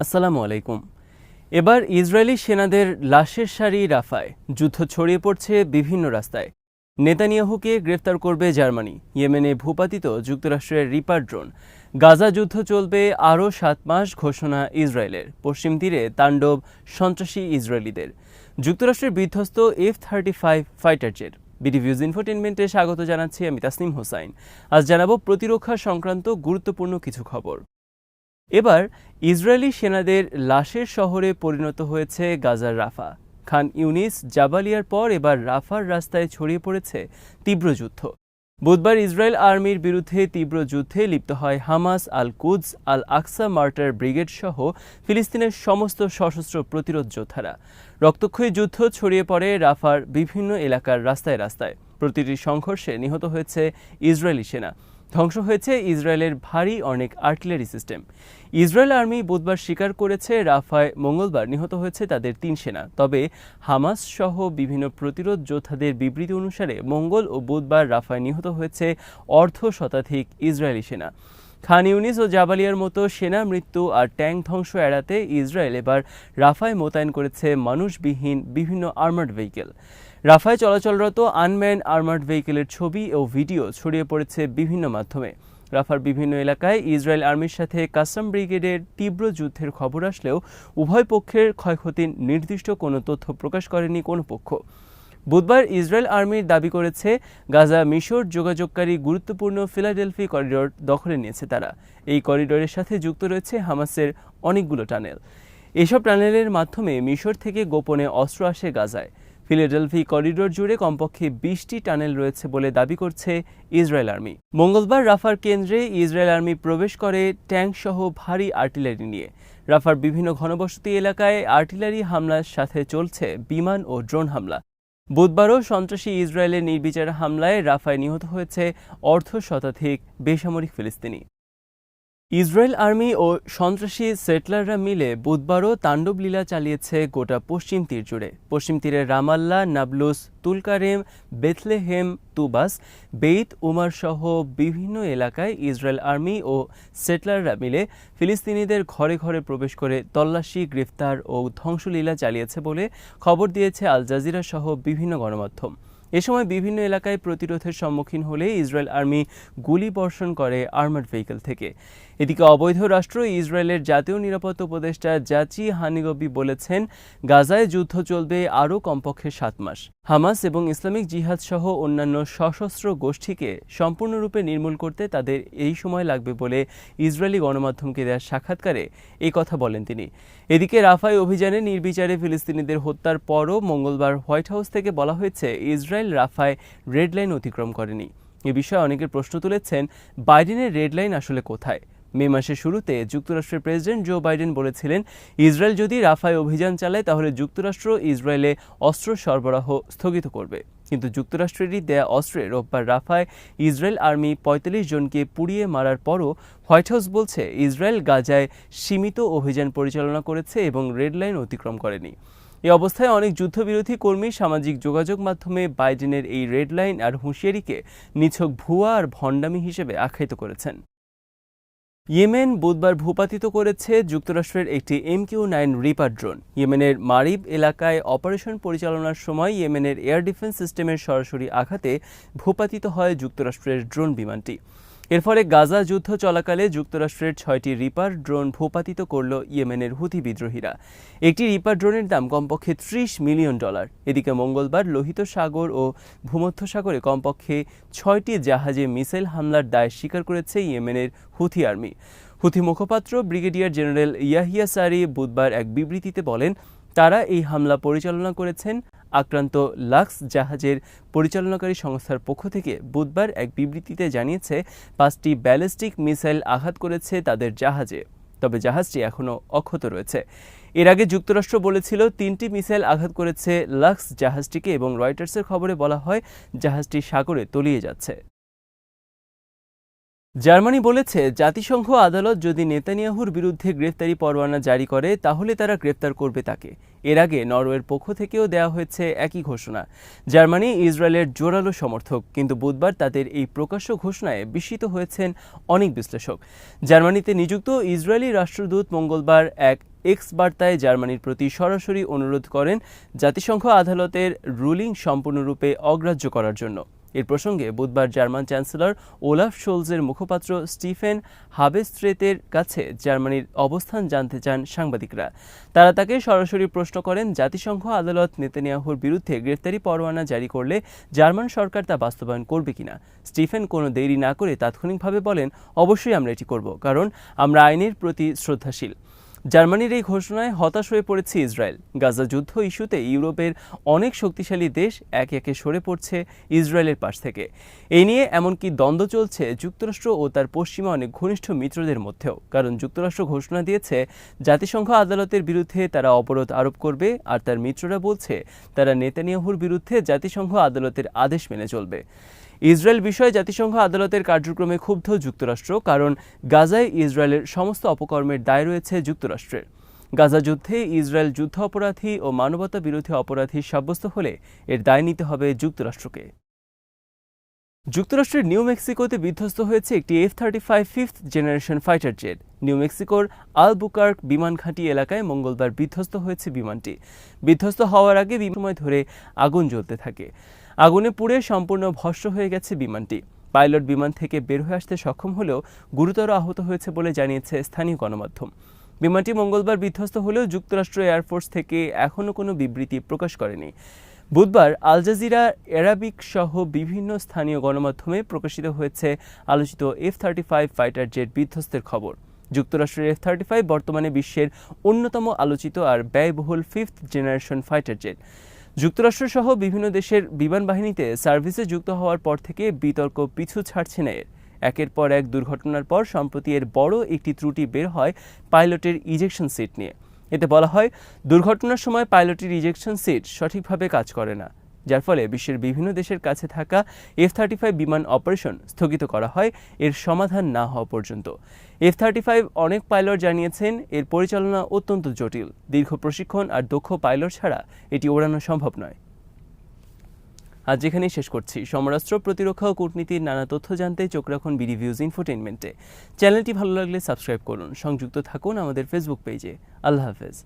আসসালামু আলাইকুম। এবার ইসরায়েলি সেনাদের লাশের সারি রাফায়, যুদ্ধ ছড়িয়ে পড়ছে বিভিন্ন রাস্তায়। নেতানিয়াহুকে গ্রেফতার করবে জার্মানি, ইয়েমেনে ভূপাতিত যুক্তরাষ্ট্রের রিপার ড্রোন। গাজা যুদ্ধ চলবে আরও 7 মাস ঘোষণা ইসরায়েলের, পশ্চিম তীরে তাণ্ডব সন্ত্রাসী ইসরায়েলিদের। যুক্তরাষ্ট্রের বিধ্বস্ত F-35 ফাইটার জেট। বিডিভিউজ ইনফোটেনমেন্টে স্বাগত জানাচ্ছি আমি তাসনিম হোসাইন। আজ জানাবো প্রতিরক্ষা সংক্রান্ত গুরুত্বপূর্ণ কিছু খবর। এবার ইসরায়েলি সেনাদের লাশের শহরে পরিণত হয়েছে গাজার রাফা। খান ইউনিস, জাবালিয়ার পর এবার রাফার রাস্তায় ছড়িয়ে পড়েছে তীব্র যুদ্ধ। বুধবার ইসরায়েল আর্মির বিরুদ্ধে তীব্র যুদ্ধে লিপ্ত হয় হামাস, আল কুদস, আল আকসা মার্টার ব্রিগেড সহ ফিলিস্তিনের সমস্ত সশস্ত্র প্রতিরোধ যোদ্ধারা। রক্তক্ষয়ী যুদ্ধ ছড়িয়ে পড়ে রাফার বিভিন্ন এলাকার রাস্তায় রাস্তায়। প্রতিটি সংঘর্ষে নিহত হয়েছে ইসরায়েলি সেনা, ধ্বংস হয়েছে ইসরায়েলের ভারী অনেক আর্টিলারি সিস্টেম। ইসরায়েল আর্মি বুধবার স্বীকার করেছে রাফায় মঙ্গলবার নিহত হয়েছে তাদের 3 সেনা। তবে হামাস সহ বিভিন্ন প্রতিরোধ যোদ্ধাদের বিবৃতি অনুসারে মঙ্গল ও বুধবার রাফায় নিহত হয়েছে অর্ধ শতাধিক ইসরায়েলি সেনা। খান ইউনিস ও জাবালিয়ার মতো সেনা মৃত্যু আর ট্যাঙ্ক ধ্বংস এড়াতে ইসরায়েল এবার রাফায় মোতায়েন করেছে মানুষবিহীন বিভিন্ন আর্মার্ড ভেহিকেল। রাফায় চলাচলরত আনম্যান আর্মার্ড ভেহিকেলের ছবি ও ভিডিও ছড়িয়ে পড়েছে বিভিন্ন মাধ্যমে। রাফার বিভিন্ন এলাকায় ইসরায়েল আর্মির সাথে কাসাম ব্রিগেডের তীব্র যুদ্ধের খবর আসলেও উভয় পক্ষের ক্ষয়ক্ষতির নির্দিষ্ট কোনো তথ্য প্রকাশ করেনি কোনো পক্ষ। বুধবার ইসরায়েল আর্মির দাবি করেছে গাজা মিশর যোগাযোগকারী গুরুত্বপূর্ণ ফিলাডেলফি করিডোর দখলে নিয়েছে তারা। এই করিডোরের সাথে যুক্ত রয়েছে হামাসের অনেকগুলো টানেল। এসব টানেলের মাধ্যমে মিশর থেকে গোপনে অস্ত্র আসে গাজায়। ফিলাডেলফি করিডোর জুড়ে কমপক্ষে 20টি টানেল রয়েছে বলে দাবি করছে ইসরায়েল আর্মি। মঙ্গলবার রাফার কেন্দ্রে ইসরায়েল আর্মি প্রবেশ করে ট্যাঙ্ক সহ ভারী আর্টিলারি নিয়ে। রাফার বিভিন্ন ঘনবসতি এলাকায় আর্টিলারি হামলার সাথে চলছে বিমান ও ড্রোন হামলা। বুধবারও সন্ত্রাসী ইসরায়েলের নির্বিচার হামলায় রাফায় নিহত হয়েছে অর্ধ শতাধিক বেসামরিক ফিলিস্তিনি। ইসরায়েল আর্মি ও সন্ত্রাসী সেটলাররা মিলে বুধবারও তাণ্ডবলীলা চালিয়েছে গোটা পশ্চিম তীর জুড়ে। পশ্চিম তীরের Ramallah, Nablus, Tulkarem, Bethlehem, Tubas, Beit Ummar সহ বিভিন্ন এলাকায় ইসরায়েল আর্মি ও সেটলাররা মিলে ফিলিস্তিনিদের ঘরে ঘরে প্রবেশ করে তল্লাশি, গ্রেফতার ও ধ্বংসলীলা চালিয়েছে বলে খবর দিয়েছে আল জাজিরা সহ বিভিন্ন গণমাধ্যম। এ সময় বিভিন্ন এলাকায় প্রতিরোধের সম্মুখীন হলে ইসরায়েল আর্মি গুলি বর্ষণ করে আর্মার্ড ভেহিকেল থেকে। এদিকে অবৈধ রাষ্ট্র ইসরায়েলের জাতীয় নিরাপত্তা উপদেষ্টা জাচি হানিগবি বলেছেন, গাজায় যুদ্ধ চলবে আরও কমপক্ষে 7 মাস। হামাস এবং ইসলামিক জিহাদ সহ অন্যান্য সশস্ত্র গোষ্ঠীকে সম্পূর্ণরূপে নির্মূল করতে তাদের এই সময় লাগবে বলে ইসরায়েলি গণমাধ্যমকে দেওয়া সাক্ষাৎকারে এই কথা বলেন তিনি। এদিকে রাফায় অভিযানে নির্বিচারে ফিলিস্তিনিদের হত্যার পরও মঙ্গলবার হোয়াইট হাউস থেকে বলা হয়েছে ইসরায়েল রাফায় রেড লাইন অতিক্রম করেনি। এ বিষয়ে অনেকের প্রশ্ন তুলেছেন, বাইডেনের রেড লাইন আসলে কোথায়? মে মাসের শুরুতে যুক্তরাষ্ট্রের প্রেসিডেন্ট জো বাইডেন বলেছিলেন, ইসরায়েল যদি রাফায় অভিযান চালায় তাহলে যুক্তরাষ্ট্র ইসরায়েলে অস্ত্র সরবরাহ স্থগিত করবে। কিন্তু যুক্তরাষ্ট্রেরই দেয়া অস্ত্রে রোববার রাফায় ইসরায়েল আর্মি 45 জনকে পুড়িয়ে মারার পরও হোয়াইট হাউস বলছে ইসরায়েল গাজায় সীমিত অভিযান পরিচালনা করেছে এবং রেড লাইন অতিক্রম করেনি। এই অবস্থায় অনেক যুদ্ধবিরোধী কর্মী সামাজিক যোগাযোগ মাধ্যমে বাইডেনের এই রেড লাইন আর হুঁশিয়ারিকে নিছক ভুয়া আর ভণ্ডামি হিসেবে আখ্যায়িত করেছেন। ইয়েমেন বুধবার ভূপাতিত করেছে যুক্তরাষ্ট্রের একটি MQ-9 রিপার ড্রোন। ইয়েমেনের মারিব এলাকায় অপারেশন পরিচালনার সময় ইয়েমেনের এয়ার ডিফেন্স সিস্টেমের সরাসরি আঘাতে ভূপাতিত হয় যুক্তরাষ্ট্রের ড্রোন বিমানটি। এর ফলে গাজা যুদ্ধ চলাকালে যুক্তরাষ্ট্রের 6টি রিপার ড্রোন ভূপাতিত করল ইয়েমেনের হুথি বিদ্রোহীরা। একটি রিপার ড্রোনের দাম কমপক্ষে $30 মিলিয়ন। এদিকে মঙ্গলবার লোহিত সাগর ও ভূমধ্যসাগরে কমপক্ষে 6টি জাহাজে মিসাইল হামলার দায় স্বীকার করেছে ইয়েমেনের হুথি আর্মি। হুথি মুখপাত্র ব্রিগেডিয়ার জেনারেল ইয়াহিয়া সারি বুধবার এক বিবৃতিতে বলেন, তারা এই হামলা পরিচালনা করেছেন। আক্রান্ত লাক্স জাহাজের পরিচালনাকারী সংস্থার পক্ষ থেকে বুধবার এক বিবৃতিতে জানিয়েছে 5টি ব্যালিস্টিক মিসাইল আঘাত করেছে তাদের জাহাজে, তবে জাহাজটি এখনও অক্ষত রয়েছে। এর আগে যুক্তরাষ্ট্র বলেছিল 3টি মিসাইল আঘাত করেছে লাক্স জাহাজটিকে এবং রয়টার্সের খবরে বলা হয় জাহাজটি সাগরে তলিয়ে যাচ্ছে। জার্মানি বলেছে, জাতিসংঘ আদালত যদি নেতানিয়াহুর বিরুদ্ধে গ্রেফতারি পরোয়ানা জারি করে তাহলে তারা গ্রেফতার করবে তাকে। এর আগে নরওয়ের পক্ষ থেকেও দেওয়া হয়েছে একই ঘোষণা। জার্মানি ইসরায়েলের জোরালো সমর্থক, কিন্তু বুধবার তাদের এই প্রকাশ্য ঘোষণায় বিস্মিত হয়েছেন অনেক বিশ্লেষক। জার্মানিতে নিযুক্ত ইসরায়েলি রাষ্ট্রদূত মঙ্গলবার এক এক্স বার্তায় জার্মানির প্রতি সরাসরি অনুরোধ করেন জাতিসংঘ আদালতের রুলিং সম্পূর্ণরূপে অগ্রাহ্য করার জন্য। এর প্রসঙ্গে বুধবার জার্মান চ্যান্সেলর ওলাফ শোলজের মুখপাত্র স্টিফেন হাবেস্ট্রেতের কাছে জার্মানির অবস্থান জানতে চান সাংবাদিকরা। তারা তাকে সরাসরি প্রশ্ন করেন, জাতিসংঘ আদালত নেতানিয়াহুর বিরুদ্ধে গ্রেফতারি পরোয়ানা জারি করলে জার্মান সরকার তা বাস্তবায়ন করবে কিনা। স্টিফেন কোনো দেরি না করে তাৎক্ষণিকভাবে বলেন, অবশ্যই আমরা এটি করব, কারণ আমরা আইনের প্রতি শ্রদ্ধাশীল। জার্মানির এই ঘোষণায় হতাশ হয়ে পড়েছে ইসরায়েল। গাজা যুদ্ধ ইস্যুতে ইউরোপের অনেক শক্তিশালী দেশ একে একে সরে পড়ছে ইসরায়েলের পাশ থেকে। এই নিয়ে এমনকি দ্বন্দ্ব চলছে যুক্তরাষ্ট্র ও তার পশ্চিমা অনেক ঘনিষ্ঠ মিত্রদের মধ্যেও, কারণ যুক্তরাষ্ট্র ঘোষণা দিয়েছে জাতিসংঘ আদালতের বিরুদ্ধে তারা অবরোধ আরোপ করবে, আর তার মিত্ররা বলছে তারা নেতানিয়াহুর বিরুদ্ধে জাতিসংঘ আদালতের আদেশ মেনে চলবে। ইসরায়েল বিষয়ে জাতিসংঘ আদালতের কার্যক্রমে ক্ষুব্ধ যুক্তরাষ্ট্র, কারণ গাজায় ইসরায়েলের সমস্ত অপকর্মের দায় রয়েছে যুক্তরাষ্ট্রের। গাজা যুদ্ধে ইসরায়েল যুদ্ধ অপরাধী ও মানবতা বিরোধী অপরাধী সাব্যস্ত হলে এর দায় নিতে হবে যুক্তরাষ্ট্রকে। যুক্তরাষ্ট্রের নিউ মেক্সিকোতে বিধ্বস্ত হয়েছে একটি F-35 fifth generation fighter jet. New মেক্সিকোর আলবুকার্ক বিমান ঘাঁটি এলাকায় মঙ্গলবার বিধ্বস্ত হয়েছে বিমানটি। বিধ্বস্ত হওয়ার আগে সময় ধরে আগুন জ্বলতে থাকে। আগুনে পুড়ে সম্পূর্ণ ভস্ম হয়ে গেছে বিমানটি। পাইলট বিমান থেকে বের হয়ে আসতে সক্ষম হলেও গুরুতর আহত হয়েছে বলে জানিয়েছে স্থানীয় গণমাধ্যম। বিমানটি মঙ্গলবার বিধ্বস্ত হলেও যুক্তরাষ্ট্র এয়ারফোর্স থেকে এখনও কোনো বিবৃতি প্রকাশ করেনি। বুধবার আল জাজিরা অ্যারাবিক সহ বিভিন্ন স্থানীয় গণমাধ্যমে প্রকাশিত হয়েছে আলোচিত F-35 ফাইটার জেট বিধ্বস্তের খবর। যুক্তরাষ্ট্রের F-35 বর্তমানে বিশ্বের অন্যতম আলোচিত আর ব্যয়বহুল ফিফথ জেনারেশন ফাইটার জেট। যুক্তরাষ্ট্র সহ বিভিন্ন দেশের বিমান বাহিনীতে সার্ভিসে যুক্ত হওয়ার পর থেকে বিতর্ক পিছু ছাড়ছে না এর। একের পর এক দুর্ঘটনার পর সম্প্রতি এর বড় একটি ত্রুটি বের হয় পাইলটের ইজেকশন সিট নিয়ে। এতে বলা হয়, দুর্ঘটনার সময় পাইলটের ইজেকশন সিট সঠিকভাবে কাজ করে না, যার ফলে বিশ্বের বিভিন্ন দেশের কাছে থাকা F-35 বিমান অপারেশন স্থগিত করা হয় এর সমাধান না হওয়া পর্যন্ত। F-35 অনেক পাইলট জানিয়েছেন এর পরিচালনা অত্যন্ত জটিল। দীর্ঘ প্রশিক্ষণ আর দক্ষ পাইলট ছাড়া এটি ওড়ানো সম্ভব নয়। আজ এখানেই শেষ করছি। সমরাস্ত্র, প্রতিরক্ষা ও কূটনীতির নানা তথ্য জানতে চোখ রাখুন বিডিভিউজ ইনফোটেইনমেন্টে। চ্যানেলটি ভালো লাগলে সাবস্ক্রাইব করুন। সংযুক্ত থাকুন আমাদের ফেসবুক পেজে। আল্লাহ হাফেজ।